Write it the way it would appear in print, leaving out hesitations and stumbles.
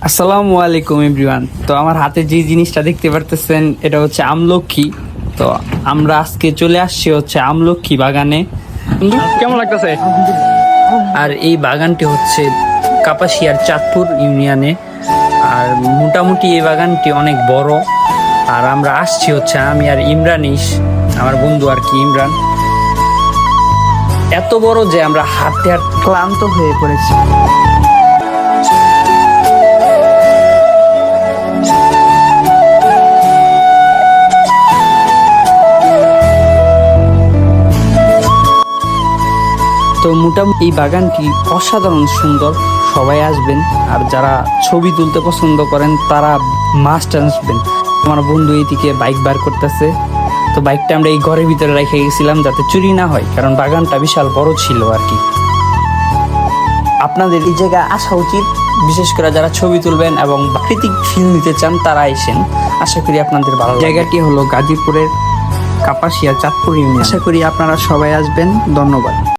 আসসালামু আলাইকুম এভরিওয়ান। তো আমার হাতে যে জিনিসটা দেখতে পারতেছেন এটা হচ্ছে আমলক্ষী। তো আমরা আজকে চলে আসছি হচ্ছে আমলক্ষী বাগানে। কেমন লাগতেছে? আর এই বাগানটি হচ্ছে কাপাসিয়ার চাঁদপুর ইউনিয়নে। আর মোটামুটি এই বাগানটি অনেক বড়। আর আমরা আসছি হচ্ছে আমি আর ইমরানিস, আমার বন্ধু আর কি ইমরান। এত বড় যে আমরা হাঁটতে হাঁটতে ক্লান্ত হয়ে পড়েছি। তো মোটামুটি এই বাগানটি অসাধারণ সুন্দর, সবাই আসবেন। আর যারা ছবি তুলতে পছন্দ করেন তারা মাস্ট আসবেন। আমার বন্ধু এইদিকে বাইক বার করতেছে। তো বাইকটা আমরা এই ঘরের ভিতরে রেখে গেছিলাম যাতে চুরি না হয়, কারণ বাগানটা বিশাল বড় ছিল আর কি। আপনাদের এই জায়গায় আসা উচিত, বিশেষ করে যারা ছবি তুলবেন এবং প্রাকৃতিক ফিল নিতে চান তারা আইসেন। আশা করি আপনাদের ভালো লাগবে। জায়গাটি হলো গাজীপুরের কাপাসিয়া চাঁদপুর ইউনিয়ন। আশা করি আপনারা সবাই আসবেন। ধন্যবাদ।